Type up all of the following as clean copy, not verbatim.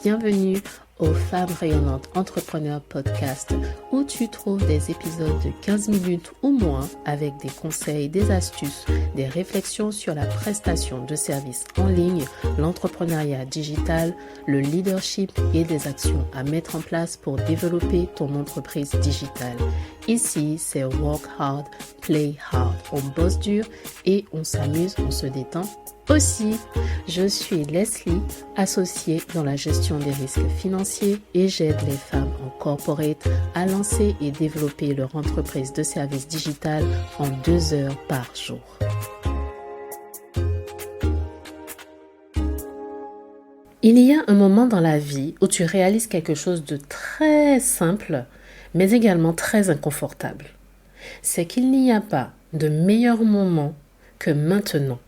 Bienvenue aux Femmes Rayonnantes Entrepreneurs Podcast où tu trouves des épisodes de 15 minutes ou moins avec des conseils, des astuces, des réflexions sur la prestation de services en ligne, l'entrepreneuriat digital, le leadership et des actions à mettre en place pour développer ton entreprise digitale. Ici, c'est Work Hard, Play Hard. On bosse dur et on s'amuse, on se détend aussi. Je suis Leslie, associée dans la gestion des risques financiers et j'aide les femmes en corporate à lancer et développer leur entreprise de services digital en 2 heures par jour. Il y a un moment dans la vie où tu réalises quelque chose de très simple, mais également très inconfortable. C'est qu'il n'y a pas de meilleur moment que maintenant.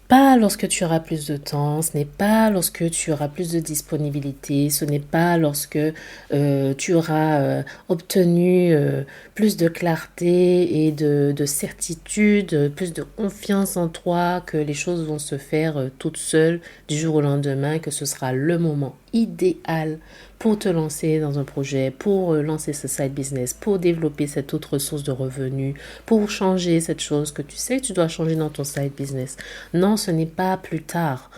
Pas lorsque tu auras plus de temps, ce n'est pas lorsque tu auras plus de disponibilité, ce n'est pas lorsque tu auras obtenu plus de clarté et de certitude, plus de confiance en toi, que les choses vont se faire toutes seules du jour au lendemain, que ce sera le moment idéal pour te lancer dans un projet, pour lancer ce side business, pour développer cette autre source de revenus, pour changer cette chose que tu sais que tu dois changer dans ton side business. Non, ce n'est pas plus tard.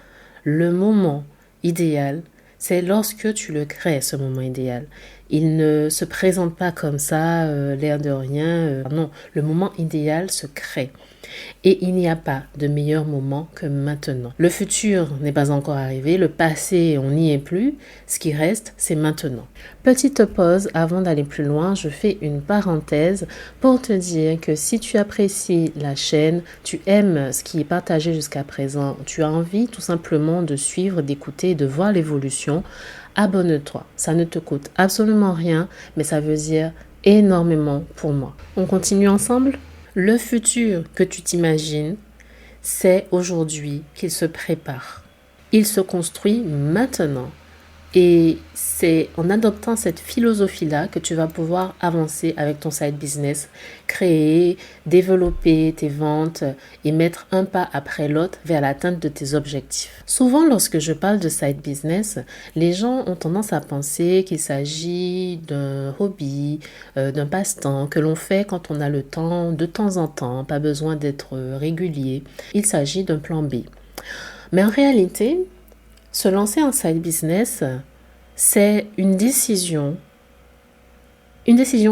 Le moment idéal, c'est lorsque tu le crées, ce moment idéal. Il ne se présente pas comme ça, l'air de rien. Non, le moment idéal se crée. Et il n'y a pas de meilleur moment que maintenant. Le futur n'est pas encore arrivé, le passé, on n'y est plus. Ce qui reste, c'est maintenant. Petite pause avant d'aller plus loin, je fais une parenthèse pour te dire que si tu apprécies la chaîne, tu aimes ce qui est partagé jusqu'à présent, tu as envie tout simplement de suivre, d'écouter, de voir l'évolution, abonne-toi. Ça ne te coûte absolument rien, mais ça veut dire énormément pour moi. On continue ensemble ? Le futur que tu t'imagines, c'est aujourd'hui qu'il se prépare. Il se construit maintenant. Et c'est en adoptant cette philosophie-là que tu vas pouvoir avancer avec ton side business, créer, développer tes ventes et mettre un pas après l'autre vers l'atteinte de tes objectifs. Souvent, lorsque je parle de side business, les gens ont tendance à penser qu'il s'agit d'un hobby, d'un passe-temps que l'on fait quand on a le temps, de temps en temps, pas besoin d'être régulier. Il s'agit d'un plan B. Mais en réalité, se lancer en side business, c'est une décision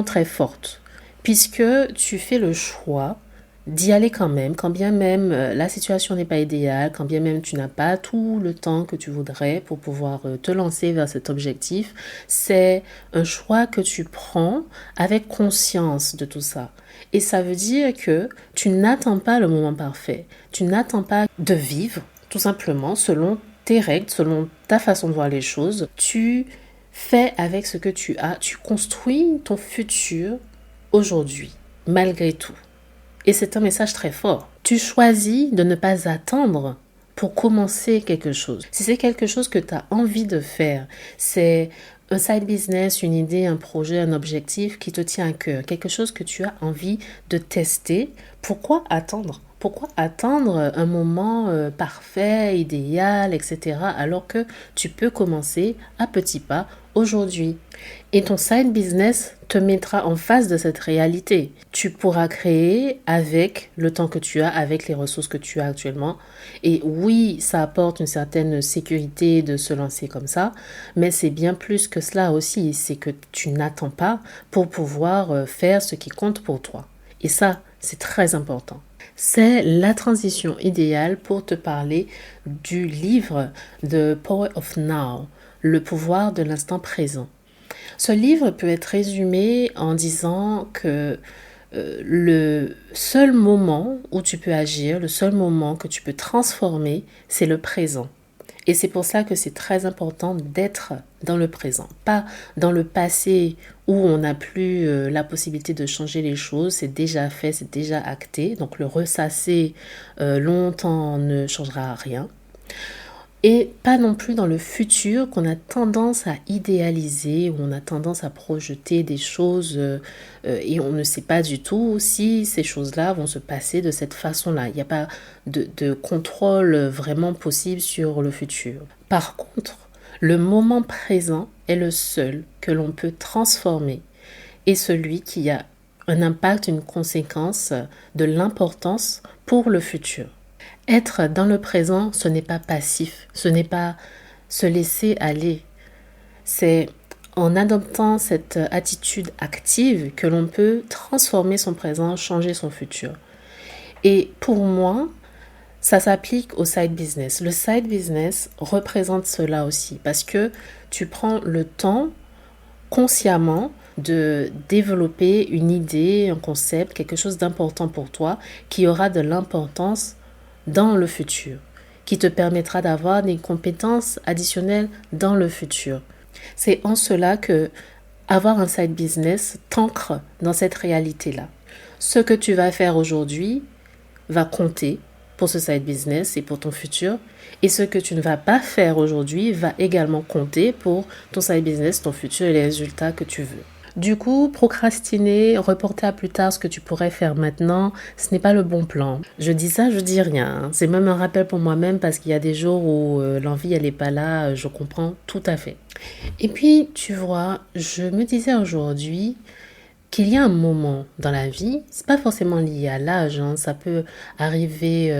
très forte, puisque tu fais le choix d'y aller quand bien même la situation n'est pas idéale, quand bien même tu n'as pas tout le temps que tu voudrais pour pouvoir te lancer vers cet objectif. C'est un choix que tu prends avec conscience de tout ça. Et ça veut dire que tu n'attends pas le moment parfait, tu n'attends pas de vivre tout simplement selon tes règles, selon ta façon de voir les choses. Tu fais avec ce que tu as, tu construis ton futur aujourd'hui, malgré tout. Et c'est un message très fort. Tu choisis de ne pas attendre pour commencer quelque chose. Si c'est quelque chose que tu as envie de faire, c'est un side business, une idée, un projet, un objectif qui te tient à cœur, quelque chose que tu as envie de tester, pourquoi attendre ? Pourquoi attendre un moment parfait, idéal, etc. alors que tu peux commencer à petits pas aujourd'hui. Et ton side business te mettra en face de cette réalité. Tu pourras créer avec le temps que tu as, avec les ressources que tu as actuellement. Et oui, ça apporte une certaine sécurité de se lancer comme ça, mais c'est bien plus que cela aussi. C'est que tu n'attends pas pour pouvoir faire ce qui compte pour toi. Et ça, c'est très important. C'est la transition idéale pour te parler du livre The Power of Now, le pouvoir de l'instant présent. Ce livre peut être résumé en disant que le seul moment où tu peux agir, le seul moment que tu peux transformer, c'est le présent. Et c'est pour ça que c'est très important d'être dans le présent, pas dans le passé où on n'a plus la possibilité de changer les choses, c'est déjà fait, c'est déjà acté. Donc le ressasser longtemps ne changera rien. Et pas non plus dans le futur qu'on a tendance à idéaliser, où on a tendance à projeter des choses et on ne sait pas du tout si ces choses-là vont se passer de cette façon-là. Il n'y a pas de contrôle vraiment possible sur le futur. Par contre, Le moment présent est le seul que l'on peut transformer et celui qui a un impact, une conséquence de l'importance pour le futur. Être dans le présent, ce n'est pas passif, ce n'est pas se laisser aller. C'est en adoptant cette attitude active que l'on peut transformer son présent, changer son futur. Et pour moi, ça s'applique au side business. Le side business représente cela aussi parce que tu prends le temps consciemment de développer une idée, un concept, quelque chose d'important pour toi qui aura de l'importance dans le futur, qui te permettra d'avoir des compétences additionnelles dans le futur. C'est en cela que avoir un side business t'ancre dans cette réalité-là. Ce que tu vas faire aujourd'hui va compter pour ce side business et pour ton futur. Et ce que tu ne vas pas faire aujourd'hui va également compter pour ton side business, ton futur et les résultats que tu veux. Du coup, procrastiner, reporter à plus tard ce que tu pourrais faire maintenant, ce n'est pas le bon plan. Je dis ça, je dis rien. C'est même un rappel pour moi-même parce qu'il y a des jours où l'envie, elle n'est pas là, je comprends tout à fait. Et puis, tu vois, je me disais aujourd'hui qu'il y a un moment dans la vie, c'est pas forcément lié à l'âge, ça peut arriver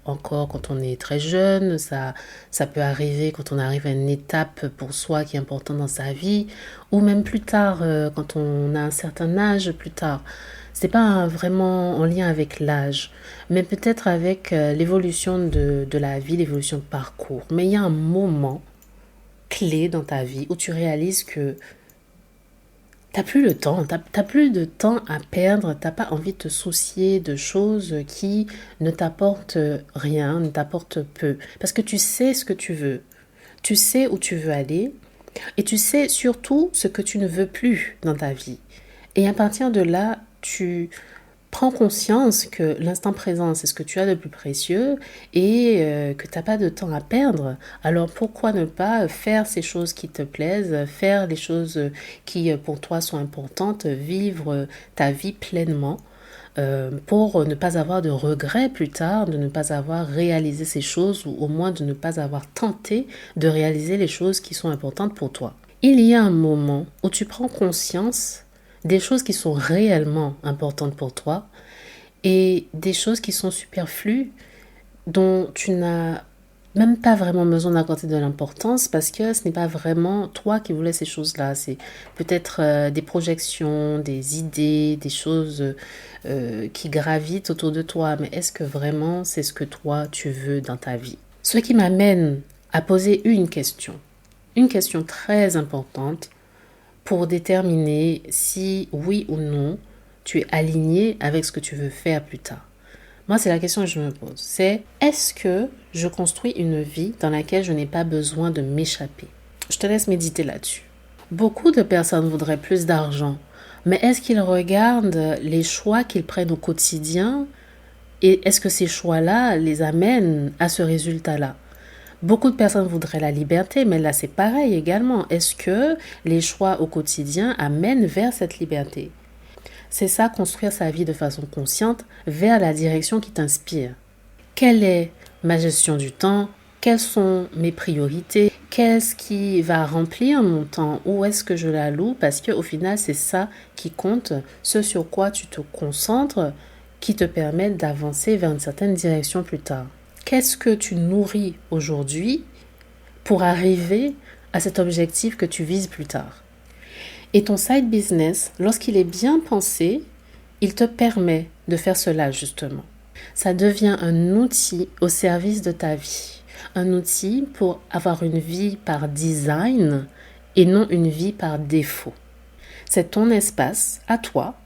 encore quand on est très jeune, ça peut arriver quand on arrive à une étape pour soi qui est importante dans sa vie, ou même plus tard, quand on a un certain âge, plus tard. C'est pas vraiment en lien avec l'âge, mais peut-être avec l'évolution de la vie, l'évolution de parcours. Mais il y a un moment clé dans ta vie où tu réalises que t'as plus le temps, t'as plus de temps à perdre, t'as pas envie de te soucier de choses qui ne t'apportent rien, ne t'apportent peu. Parce que tu sais ce que tu veux, tu sais où tu veux aller et tu sais surtout ce que tu ne veux plus dans ta vie. Et à partir de là, tu prends conscience que l'instant présent, c'est ce que tu as de plus précieux et que tu n'as pas de temps à perdre. Alors pourquoi ne pas faire ces choses qui te plaisent, faire les choses qui pour toi sont importantes, vivre ta vie pleinement pour ne pas avoir de regrets plus tard, de ne pas avoir réalisé ces choses ou au moins de ne pas avoir tenté de réaliser les choses qui sont importantes pour toi. Il y a un moment où tu prends conscience des choses qui sont réellement importantes pour toi et des choses qui sont superflues dont tu n'as même pas vraiment besoin d'accorder de l'importance parce que ce n'est pas vraiment toi qui voulais ces choses-là. C'est peut-être des projections, des idées, des choses qui gravitent autour de toi. Mais est-ce que vraiment c'est ce que toi tu veux dans ta vie? Ce qui m'amène à poser une question très importante pour déterminer si oui ou non tu es aligné avec ce que tu veux faire plus tard. Moi, c'est la question que je me pose. C'est, est-ce que je construis une vie dans laquelle je n'ai pas besoin de m'échapper? Je te laisse méditer là-dessus. Beaucoup de personnes voudraient plus d'argent, mais est-ce qu'ils regardent les choix qu'ils prennent au quotidien et est-ce que ces choix-là les amènent à ce résultat-là? Beaucoup de personnes voudraient la liberté, mais là c'est pareil également. Est-ce que les choix au quotidien amènent vers cette liberté? C'est ça, construire sa vie de façon consciente vers la direction qui t'inspire. Quelle est ma gestion du temps? Quelles sont mes priorités? Qu'est-ce qui va remplir mon temps? Où est-ce que je l'alloue? Parce qu'au final, c'est ça qui compte, ce sur quoi tu te concentres, qui te permet d'avancer vers une certaine direction plus tard. Qu'est-ce que tu nourris aujourd'hui pour arriver à cet objectif que tu vises plus tard? Et ton side business, lorsqu'il est bien pensé, il te permet de faire cela justement. Ça devient un outil au service de ta vie. Un outil pour avoir une vie par design et non une vie par défaut. C'est ton espace à toi,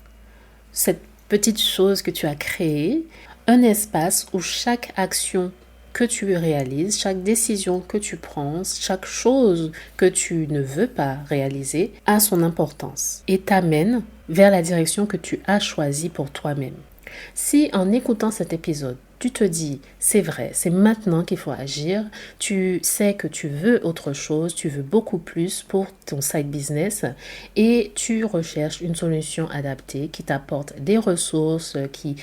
cette petite chose que tu as créée, un espace où chaque action que tu réalises, chaque décision que tu prends, chaque chose que tu ne veux pas réaliser a son importance et t'amène vers la direction que tu as choisie pour toi-même. Si en écoutant cet épisode, tu te dis, c'est vrai, c'est maintenant qu'il faut agir, tu sais que tu veux autre chose, tu veux beaucoup plus pour ton side business et tu recherches une solution adaptée qui t'apporte des ressources, qui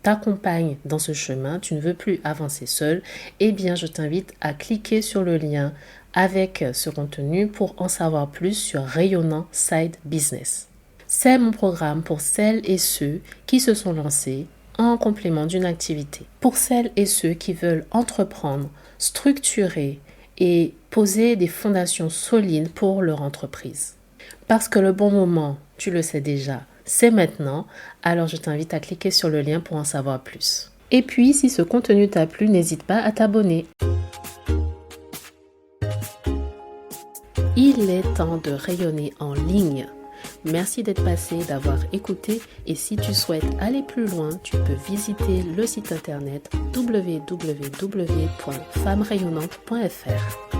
t'accompagne dans ce chemin, tu ne veux plus avancer seul, eh bien je t'invite à cliquer sur le lien avec ce contenu pour en savoir plus sur Rayonnant Side Business. C'est mon programme pour celles et ceux qui se sont lancés en complément d'une activité. Pour celles et ceux qui veulent entreprendre, structurer et poser des fondations solides pour leur entreprise. Parce que le bon moment, tu le sais déjà, c'est maintenant, alors je t'invite à cliquer sur le lien pour en savoir plus. Et puis, si ce contenu t'a plu, n'hésite pas à t'abonner. Il est temps de rayonner en ligne. Merci d'être passé, d'avoir écouté et si tu souhaites aller plus loin, tu peux visiter le site internet www.femmerayonnante.fr.